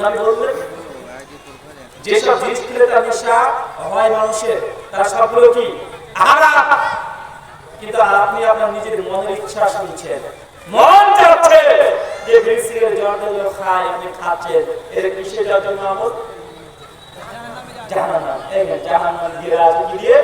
নবী বললেন যেসব জিনিস খেলে তার নেশা হয় মানুষের, তার সবগুলো কি হারাম। কিন্তু আপনি আপনার নিজের মনের ইচ্ছা শুনছেন, মন চাচ্ছে যে বিড়ি সিগারেট জর্দা খায়, আপনি খাচ্ছেন, এর কিসের জন্য আমল? জাহান্নাম। এই জাহান্নাম ঘিরে আছে কি দিয়ে?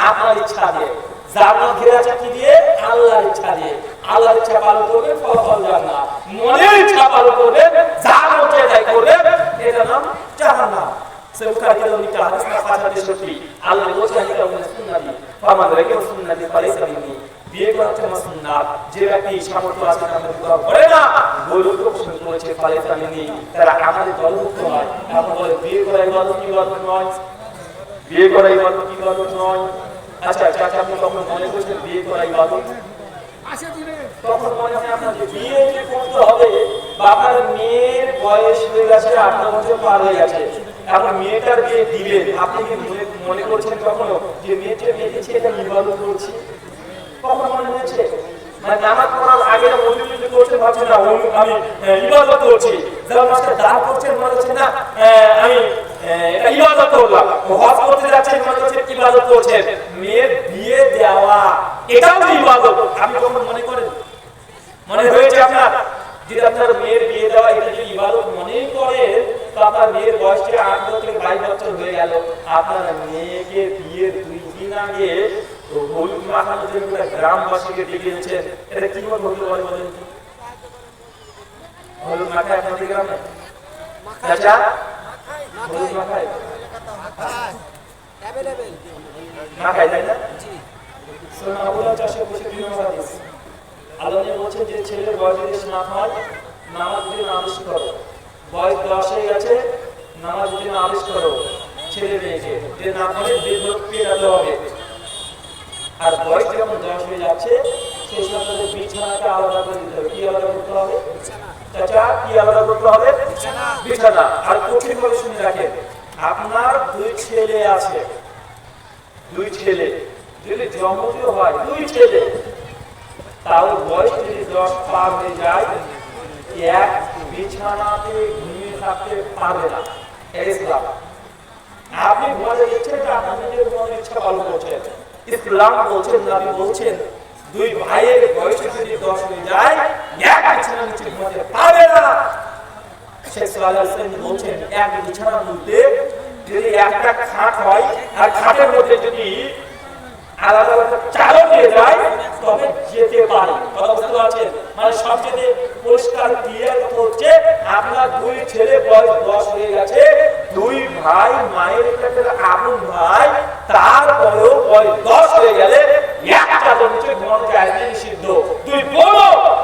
আপনার ইচ্ছা দিয়ে। জান্নাত ঘিরে আছে কি দিয়ে? আল্লাহর ইচ্ছা দিয়ে। আল্লাহর ইচ্ছা পালন করবে, ফলাফল জান্নাত। মনের ইচ্ছা পালন করবে, যা মনে চায় করবে, এটার নাম জাহান্নাম। সেবকার কিলোমিটার হাদিস না ৫৬৩ আল্লাহ বলেছেন এটা হলো সুন্নাতি, ফামান রাকিব সুন্নাতি ফালাইসা মিন্নি। বিয়ে করা হচ্ছে আমার সুন্নাত। যে ব্যক্তি সামর্থ্য আছে তাদের বিবাহ করে না, বলুক প্রশ্ন করেছে ফালাইসা মিন্নি, তারা আমাদের দলভুক্ত হয়। এখন বলে বিয়ে করা ইবাদত কি ইবাদত নয়? বিয়ে করা ইবাদত কি ইবাদত নয়? আচ্ছা চাচা, আপনি কখন মনে করছেন বিয়ে করা ইবাদত? তখন মনে হয় আপনার যে বিয়ে যে করতে হবে, বা আপনার মেয়ের বয়স হয়ে গেছে, 18 বছর পার হয়ে গেছে, এখন মেয়েটার বিয়ে দিবেন, আপনি কি মনে করছেন কখনো যে মেয়েটা বিয়ে দিচ্ছে এটা ইবাদত করছি? কখন মনে হয়েছে? মানে নামাজ পড়ার আগে মন্দির করছেন, ভাবছেন না আমি ইবাদত করছি। যারা মাস্টার দান করছেন মনে হচ্ছে না আমি এটা ইবাদত করলাম। হজ করতে যাচ্ছেন মনে হচ্ছে ইবাদত করছেন। মেয়ের বিয়ে দেওয়া এটাও তো ইবাদত। আপনি কখন মনে করেন, মনে হয়েছে আপনার যে আপনার মেয়ের বিয়ে দেওয়া এটা যদি ইবাদত মনেই করেন, তো আপনার মেয়ের বয়সটা 18 থেকে 22 বছর হয়ে গেল, আপনার মেয়েকে বিয়ের 2 দিন আগে হলুদ মাখানোর জন্য গ্রামবাসীকে ডেকে এনেছেন, এটা কি হলুদ বলে বলেন? হলুদ মাখায় আপনাদের গ্রামে? চাচা হলুদ মাখায়? মাখায় তাই না? শোনা আবুল চাষে বসে দিন হাদিস আল্লাহ বলছেন যে ছেলের বয়স যদি না হয় নামাজ যদি না আদেশ করো, বয়স 10 হয়ে গেছে নামাজ যদি না আদেশ করো ছেলে মেয়েকে, যে না করে বিধক পেটাতে হবে। আর বয়স যখন 10 হয়ে যাচ্ছে সেই সময় বিছানাটা আলাদা করে দিতে হবে। কি আলাদা করতে হবে চাচা? কি আলাদা করতে হবে? বিছানা। আর কঠিন করে শুনে রাখেন, আপনার 2 ছেলে আছে, 2 ছেলে যদি জন্মদিও হয় 2 ছেলে, তাও বয়স যদি 10 পার হয়ে যায় এক বিছানাতে ঘুমিয়ে থাকতে পারবে না। ইসলাম আপনি ঘুমাতে যাচ্ছেন, আপনার নিজের মনের ইচ্ছা পালন করছেন। ইসলাম বলছেন, নবী বলছেন 2 ভাইয়ের বয়স যদি 10 হয়ে যায় এক বিছানার নিচে ঘুমাতে পারবে না। শেখ সাল্লাল্লাহু আলাইহি ওয়াসাল্লাম বলছেন এক বিছানার মধ্যে যদি একটা খাট হয় আর খাটের মধ্যে যদি আলাদা আলাদা চালও দিয়ে যায় তবে যেতে পারে। কথা বুঝতে পারছেন? মানে সবচেয়ে পরিষ্কার ক্লিয়ার হচ্ছে আপনার 2 ছেলে বয়স 10 হয়ে গেছে, 2 ভাই মায়ের কাছে আপন ভাই, তারপরেও বয়স 10 হয়ে গেলে এক চাদর নিচে ঘুমানো যায় না, নিষিদ্ধ। 2 বোন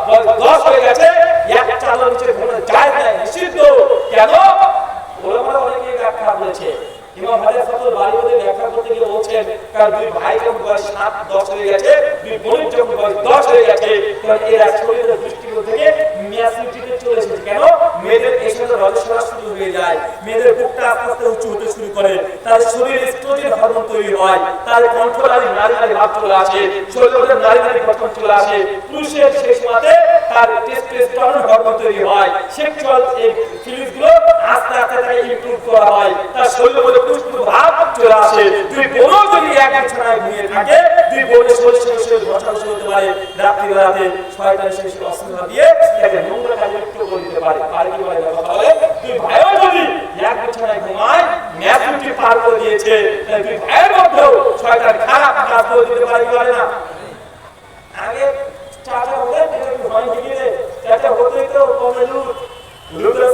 বয়স 10 হয়ে গেছে এক চাদর নিচে ঘুমানো যায় না, নিষিদ্ধ। কেন? ওলামারা অনেকে ব্যাখ্যা বলেছে। ইমাম হাদিস ফাতুল বারী মধ্যে ব্যাখ্যা করতে গিয়ে বলছেন কারণ 2 ভাই যখন বয়স 7-10 হয়ে গেছে, 2 বোনের যখন বয়স 10 হয়ে গেছে, তখন এরা শরীরের দৃষ্টিকোণ থেকে ম্যাচুরিটিতে চলে এসেছে। কেন? মেয়েদের এই সময় রজস্বলা শুরু হয়ে যায়, মেয়েদের বুকটা আস্তে আস্তে উঁচু হতে শুরু করে, তাদের শরীরে এস্ট্রোজেন হরমোন তৈরি হয়, তাদের কণ্ঠনালী নারী নারী ভাব চলে আসে, শরীরে নারী নারী গঠন চলে আসে, পুরুষের শেষ মাসে তার টেস্টোস্টেরন হরমোন তৈরি হয়, সেক্সুয়াল এই ফিলিংসগুলো আস্তে আস্তে তাকে ইমপ্রুভ করা হয়, তার শরীরের মধ্যে পুষ্টি ভাব চলে আসে। 2 বোনও যদি এক বিছানায় ঘুমিয়ে থাকে, 2 বোনের শরীরে ঘষাঘষি হতে পারে, রাত্রিবেলাতে শয়তানের শেষ অস্ত্র দিয়ে তাকে নোংরা কাজে লিপ্ত করে দিতে পারে। আর কি বলে কথা বলে 2 ভাইও যদি এক বিছানায় ঘুমায় ম্যাচুরিটি পার করে দিয়েছে, 2 ভাইয়ের মধ্যেও শয়তান খারাপ কাজ করে দিতে পারে, কি বলে না? আগে চাচা হলে ভয় গিয়ে চাচা হতেই তো কমে লুটের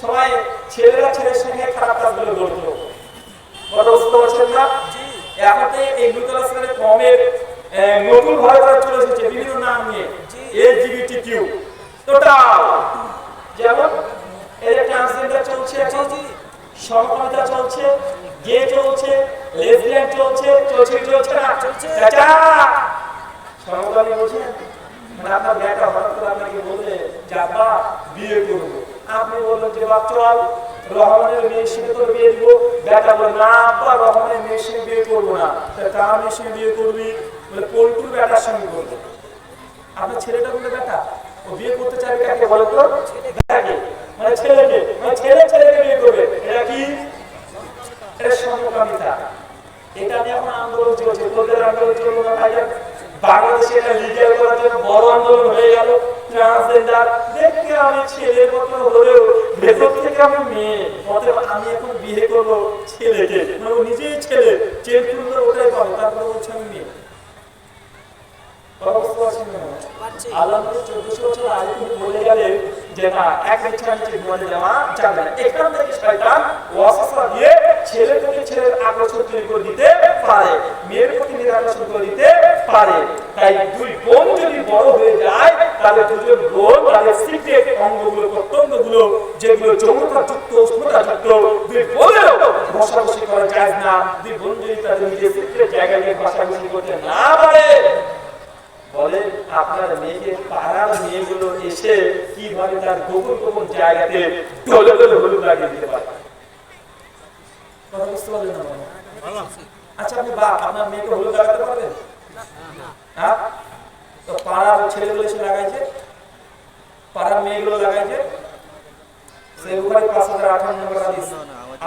সময় ছেলেরা ছেলের সঙ্গে খারাপ কাজগুলো করতো। কথা বুঝতে পারছেন না? এখন তো এই লুটের কমের নতুন ভয় ভয় চলে এসেছে বিভিন্ন নাম নিয়ে, LGBTQ টোটাল, যেমন এই যে ট্রান্সজেন্ডার চলছে, সমকামিতা চলছে, গে চলছে, লেসবিয়ান চলছে, চলছে না? চাচা সমকামী বলছেন মানে আপনার মেয়েটা হঠাৎ করে আপনাকে বললে যে আব্বা বিয়ে করবো, আপনি বললেন যে বাপ চল রহমানের মেয়ের সঙ্গে তোর বিয়ে দিব, বেটা বলে না আব্বা রহমানের মেয়ের সঙ্গে বিয়ে করবো না। কার মেয়ের সঙ্গে বিয়ে করবি? বলে পল্টুর বেটার সঙ্গে করবো। আপনার ছেলেটা বলে বেটা, ও বিয়ে করতে চাইবে কাকে বলে তো? বেটাকে। মানে ছেলেকে, মানে ছেলেকে বিয়ে করবে, এটা কি? এটা সমকামিতা। এটা নিয়ে এখন আন্দোলন চলছে, তোদের আন্দোলন চলবে না ভাই? বাংলাদেশে এটা লিগ্যাল করার জন্য বড় আন্দোলন হয়ে গেল। ট্রান্সজেন্ডার দেখতে আমি ছেলের মতো হলেও ভেতর থেকে আমি মেয়ে, অতএব আমি এখন বিয়ে করবো ছেলেকে, মানে ও নিজেই ছেলে, চেন খুললে ওটাই পাবো, তারপরে বলছে আমি মেয়ে। আল্লাহ 1400 বছর আগে তিনি বলে গেলেন যে না, এক ইচ্ছা নিচে ঘুমাতে যাওয়া যাবে না। এখান থেকে শয়তান ওয়াসওয়াসা দিয়ে ছেলের প্রতি ছেলের আকর্ষণ তৈরি করে দিতে পারে, মেয়ের প্রতি মেয়ের আকর্ষণ করে দিতে পারে। তাই দুই বোন যদি বড় হয়ে যায়, তাহলে দুজন বোন তাদের সিক্রেট অঙ্গগুলো, প্রত্যঙ্গগুলো যেগুলো যৌনতা যুক্ত, উষ্ণতা যুক্ত, দুই বোনেরও বসাবসি করা যায় না। দুই বোন যদি তাদের নিজের সিক্রেট জায়গায় গিয়ে বসাবসি করতে না পারে, বলে আপনার মেয়েকে পাড়ার মেয়েগুলো এসে কিভাবে তার গোপন গোপন জায়গাতে দলে দলে হলুদ লাগিয়ে দিতে পারে। কথা বুঝতে পারলেন না? আচ্ছা, আপনি বাপ আপনার মেয়েকে হলুদ লাগাতে পারবেন? হ্যাঁ, তো পাড়ার ছেলেগুলো এসে লাগাইছে, পাড়ার মেয়েগুলো লাগাইছে। সেই বুখারী 5058 নম্বর হাদিস,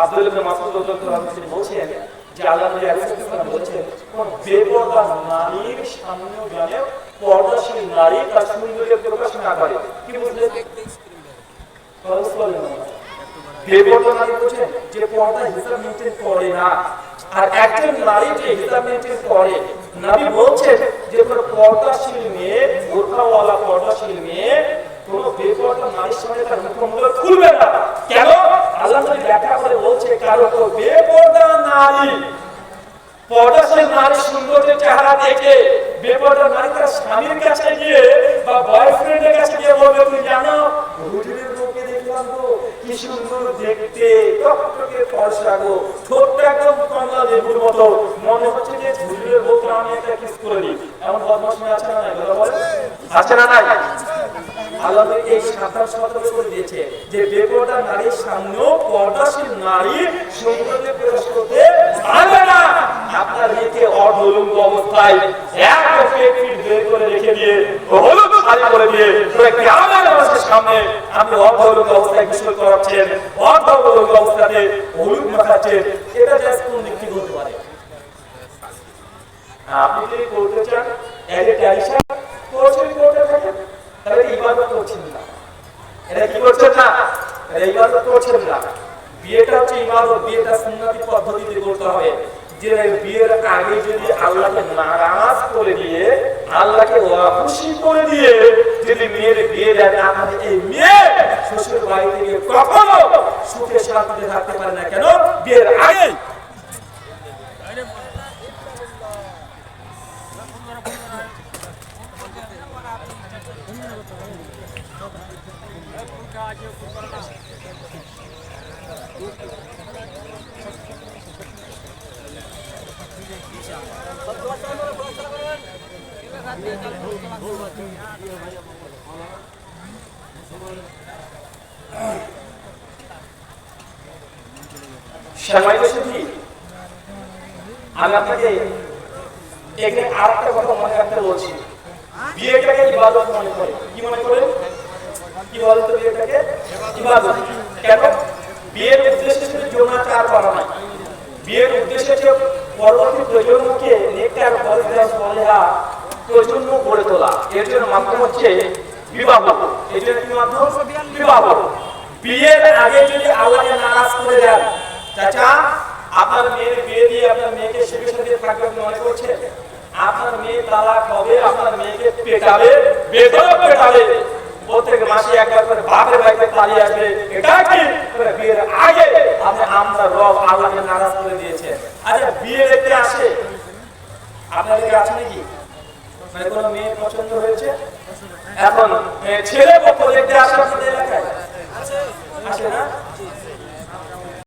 আব্দুল্লাহ ইবনে মাসউদ রাদিয়াল্লাহু আনহু বলছেন যে আল্লাহ নবী আলাইহিস সালাম বলেছেন, কোন বেপরদা নারীর সামনে জানে পর্দাশীল নারী তার সৌন্দর্য প্রকাশ না করে। কি বুঝলেন? বেপরদা নারী বলছেন যে পর্দা হিসাব মেনটেন করে না, আর একজন নারী যে হিসাব মেনটেন করে, নবী বলছেন যে কোন পর্দাশীল মেয়ে, বোরখাওয়ালা পর্দাশীল মেয়ে কোন বেপরদা নারীর সামনে তার মুখমণ্ডল খুলবে না। কেন? আল্লাহ নবী ব্যাখ্যা করে বলছে, কারণ তো বেপরদা নারী, পর্দাশীল নারীর সৌন্দর্যের চেহারা দেখে বেপরদা নারী তার স্বামীর কাছে গিয়ে বা বয়ফ্রেন্ডের কাছে গিয়ে বলবে, তুমি জানো হুজুরের মুখে দেখলাম তো কি সুন্দর দেখতে, টকটকে ফর্সা গো, ঠোঁটটা একদম কমলা লেবুর মতো, মনে হচ্ছে যে হুজুরের বউকে আমি একটা কিস করে দিই। এমন বদমাশ মেয়ে আছে না নাই? কথা বলে, আছে না নাই? আল্লাহ এই সাবধান সতর্ক করে দিয়েছে যে বেপরদা নারীর সামনেও পর্দাশীল নারী সৌন্দর্য প্রকাশ করতে পারবে না। আপনার মেয়েকে অর্ধলুঙ্গ অবস্থায় এক ফিট বের করে রেখে দিয়ে, হলুদ শাড়ি পরে দিয়ে গ্রামের মানুষের সামনে আপনি অর্ধলুঙ্গ অবস্থায় গোসল করাচ্ছেন, অর্ধলুঙ্গ অবস্থাতে হলুদ মাখাচ্ছেন, এটা জাস্ট কোন দিক থেকে হতে পারে? আপনি যদি করতে চান এলে ট্যারিশন করছেন, করতে থাকেন, তাহলে ইবাদত করছেন না। এটা কি করছেন না? এটা ইবাদত করছেন না। বিয়েটা হচ্ছে ইবাদত, বিয়েটা সুন্নতি পদ্ধতিতে করতে হবে। যে বিয়ের আগে যদি আল্লাহকে নারাজ করে দিয়ে, আল্লাহকে অখুশি করে দিয়ে যদি মেয়ের বিয়ে দেয়, তাহলে এই মেয়ে শ্বশুর বাড়ি থেকে কখনো সুখে শান্তিতে থাকতে পারে না। কেন? বিয়ের আগে আমি আপনাকে এখানে আরেকটা কথা মনে রাখতে বলছি, বিয়েটাকে ইবাদত মনে করে। কি মনে করেন? কি বলেন তো? বিয়েটাকে ইবাদত। কেন? বিয়ের উদ্দেশ্য শুধু যৌনাচার করা নয়, বিয়ের উদ্দেশ্য হচ্ছে পরবর্তী প্রজন্মকে নেককার সালেহা প্রজন্ম গড়ে তোলা। এর জন্য মাধ্যম হচ্ছে বিবাহ। এর জন্য কি মাধ্যম? বিবাহ। বিয়ের আগে যদি আল্লাহকে নারাজ করে দেন, চাচা আপনার মেয়ের বিয়ে দিয়ে আপনার মেয়েকে সুখে শান্তিতে থাকবে আপনি মনে করছেন? আপনার মেয়ে তালাক হবে, আপনার মেয়েকে পেটাবে, বেদরক পেটাবে, প্রত্যেক মাসে একবার করে বাপের বাড়িতে পালিয়ে আসবে। এটা কি? বিয়ের আগে আপনি আমরা রব আল্লাহকে নারাজ করে দিয়েছেন। আচ্ছা, বিয়ে দেখতে আসে, আপনাদের আছে নাকি? মানে কোনো মেয়ে পছন্দ হয়েছে? এখন ছেলে পক্ষ দেখতে আসে আপনাদের এলাকায়? আসে না?